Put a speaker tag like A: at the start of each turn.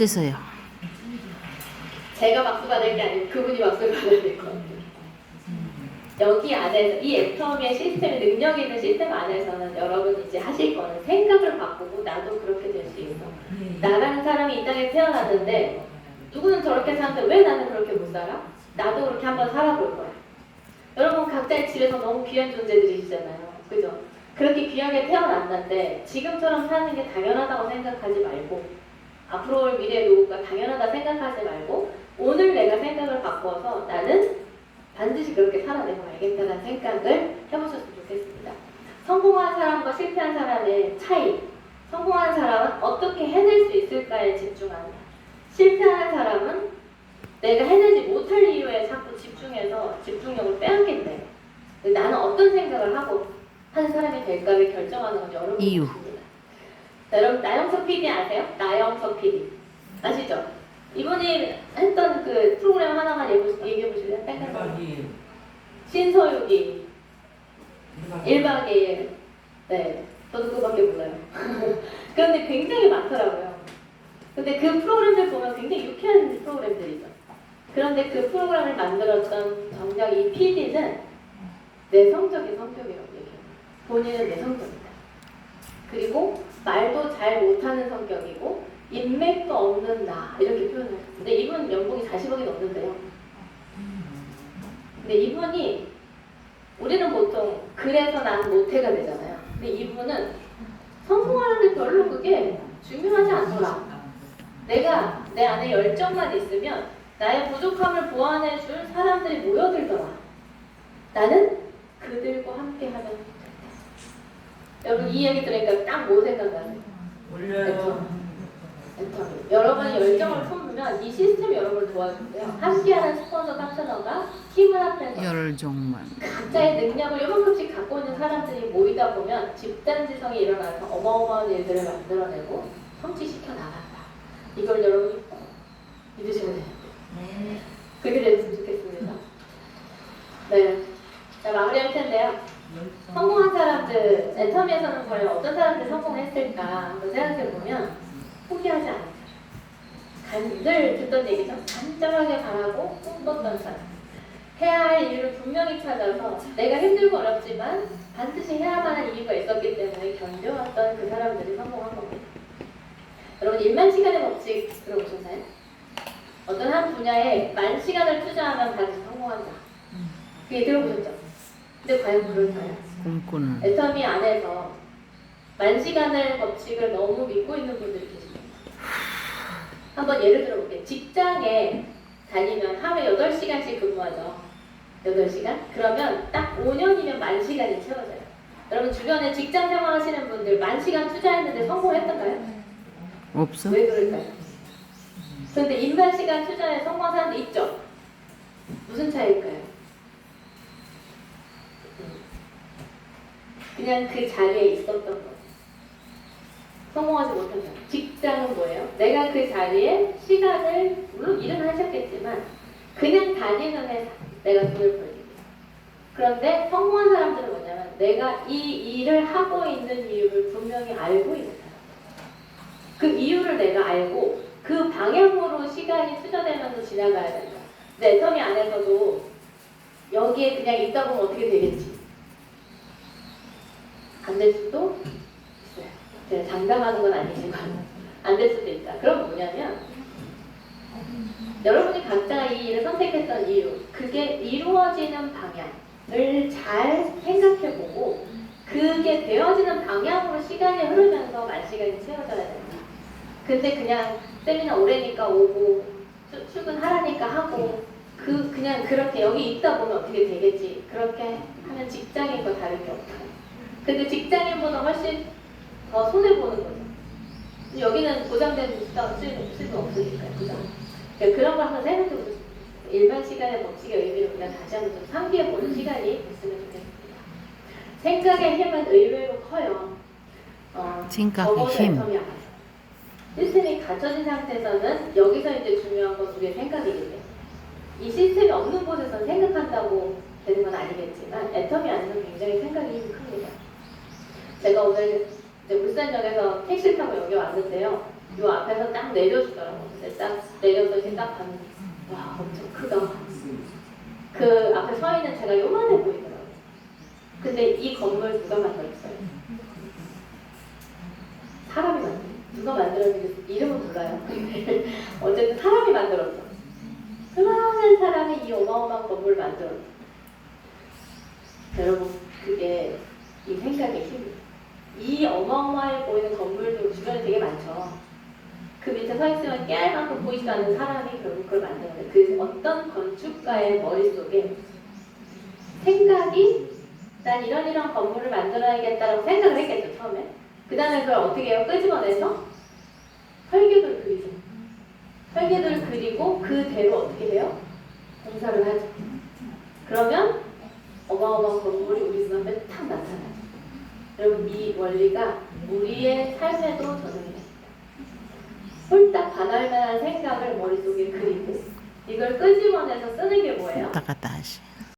A: 어째서요?
B: 제가 박수 받을 게 아니고 그분이 박수를 받아야 될 것 같아요. 여기 안에서 이 애터미의 시스템, 능력 있는 시스템 안에서는 여러분이 이제 하실 거는 생각을 바꾸고 나도 그렇게 될 수 있어. 나라는 사람이 이 땅에 태어났는데 누구는 저렇게 사는데 왜 나는 그렇게 못 살아? 나도 그렇게 한번 살아볼 거야. 여러분 각자의 집에서 너무 귀한 존재들이시잖아요. 그죠? 그렇게 귀하게 태어났는데 지금처럼 사는 게 당연하다고 생각하지 말고 앞으로 올 미래의 노후가 당연하다 생각하지 말고 오늘 내가 생각을 바꿔서 나는 반드시 그렇게 살아내고 말겠다는 생각을 해보셨으면 좋겠습니다. 성공한 사람과 실패한 사람의 차이. 성공한 사람은 어떻게 해낼 수 있을까에 집중한다. 실패하는 사람은 내가 해내지 못할 이유에 자꾸 집중해서 집중력을 빼앗긴대. 나는 어떤 생각을 하고 하는 사람이 될까를 결정하는 건 여러분입니다.
A: 이유.
B: 여러분 나영석 PD 아세요? 나영석 PD 아시죠? 이분이 했던 그 프로그램 하나만 얘기해 보실래요? 신서유기 1박 2일. 네, 저도 그거밖에 몰라요. 그런데 굉장히 많더라고요. 근데 그 프로그램들 보면 굉장히 유쾌한 프로그램들이죠. 그런데 그 프로그램을 만들었던 정작 이 PD는 내성적인 성격이라고 얘기해요. 본인은 내성적이다. 그리고 말도 잘 못하는 성격이고 인맥도 없는 나 이렇게 표현을 했어요. 근데 이분 연봉이 40억이 넘는데요. 근데 이분이 우리는 보통 그래서 난 못해가 되잖아요. 근데 이분은 성공하는데 별로 그게 중요하지 않더라. 내가 내 안에 열정만 있으면 나의 부족함을 보완해줄 사람들이 모여들더라. 나는 그들과 함께하면 좋겠다. 여러분 이 얘기 들으니까 딱 뭐 생각나세요?
C: 올려요.
B: 여러분이 열정을 품으면 이 시스템이 여러분을 도와준대요. 함께하는 스폰서 파트너가 힘을 합해서
A: 열정만.
B: 각자의 능력을 요만큼씩 갖고 있는 사람들이 모이다 보면 집단지성이 일어나서 어마어마한 일들을 만들어내고 성취시켜 나간다. 이걸 여러분이 꼭 믿으시면 돼요.
C: 네.
B: 그렇게 됐으면 좋겠습니다. 네. 자, 마무리할 텐데요. 성공한 사람들, 애터미에서는 과연 어떤 사람들이 성공했을까 한번 생각해보면 포기하지 않은 사람. 늘 듣던 얘기죠. 간절하게 바라고 꿈꿨던 사람. 해야 할 이유를 분명히 찾아서 내가 힘들고 어렵지만 반드시 해야만 할 이유가 있었기 때문에 견뎌왔던 그 사람들이 성공한 겁니다. 여러분 1만 시간의 법칙 들어보셨나요? 어떤 한 분야에 10,000시간을 투자하면 반드시 성공한다. 그게 들어보셨죠? 근데 과연 그럴까요?
A: 꿈꾸는.
B: 애터미 안에서 10,000시간의 법칙을 너무 믿고 있는 분들이 계십니다. 한번 예를 들어볼게요. 직장에 다니면 하루에 8시간씩 근무하죠. 8시간? 그러면 딱 5년이면 10,000시간이 채워져요. 여러분 주변에 직장 생활 하시는 분들 10,000시간 투자했는데 성공했던가요?
A: 없어?
B: 왜 그럴까요? 그런데 10,000시간 투자에 성공한 사람도 있죠? 무슨 차이일까요? 그냥 그 자리에 있었던 거예요. 성공하지 못한 사람. 직장은 뭐예요? 내가 그 자리에 시간을 물론 일은 하셨겠지만 그냥 다니는 회사. 내가 돈을 벌기 위해. 그런데 성공한 사람들은 뭐냐면 내가 이 일을 하고 있는 이유를 분명히 알고 있는 사람. 그 이유를 내가 알고 그 방향으로 시간이 투자되면서 지나가야 된다. 근데 애터미 안에서도 여기에 그냥 있다 보면 어떻게 되겠지? 안 될 수도 있어요. 제가 장담하는 건 아니지만 안 될 수도 있다. 그럼 뭐냐면 여러분이 각자 이 일을 선택했던 이유 그게 이루어지는 방향을 잘 생각해보고 그게 되어지는 방향으로 시간이 흐르면서 10,000시간이 채워져야 된다. 근데 그냥 세미나 오래니까 오고 출근하라니까 하고 그냥 그렇게 여기 있다 보면 어떻게 되겠지. 그렇게 하면 직장인과 다를 게 없다. 근데 직장인보다 훨씬 더 손해보는 거죠. 여기는 보장된 수입은 없으니까요. 그죠? 그러니까 그런 걸 한번 생각해보세요. 1만 시간의 법칙의 의미를 우리가 다시 한번 좀 상기해보는 시간이 됐으면 좋겠습니다. 생각의 힘은 의외로 커요.
A: 생각의 힘.
B: 시스템이 갖춰진 상태에서는 여기서 이제 중요한 건 우리의 생각이겠죠. 이 시스템이 없는 곳에서는 생각한다고 되는 건 아니겠지만 애터미 안에서는 굉장히 생각이 힘이 큽니다. 제가 오늘 이제 울산역에서 택시를 타고 여기 왔는데요. 요 앞에서 딱 내려주더라고. 근데 딱 내려서 이렇게 딱 봤는데 와 엄청 크다. 그 앞에 서 있는 제가 요만해 보이더라고요. 근데 이 건물 누가 만들었어요? 사람이 만들었어요. 누가 만들었는지 이름은 몰라요. 어쨌든 사람이 만들었어. 수많은 사람이 이 어마어마한 건물을 만들었어. 여러분 그게 이 생각의 힘이에요. 이 어마어마해 보이는 건물도 주변에 되게 많죠. 그 밑에 서 있으면 깨알 만큼 보이지도 않는 사람이 결국 그걸 만드는데 그 어떤 건축가의 머릿속에 생각이 난 이런 건물을 만들어야겠다라고 생각을 했겠죠 처음에. 그 다음에 그걸 어떻게 해요? 끄집어내서 설계도를 그리죠. 설계도를 그리고 그대로 어떻게 해요? 공사를 하죠. 그러면 어마어마한 건물이 우리 눈앞에 탁 나타나요. 여러분 이 원리가 우리의 삶에도 적용됩니다. 홀딱 반할 만한 생각을 머릿속에 그리고 이걸 끄집어내서 쓰는 게 뭐예요?
A: 왔다 갔다 하시.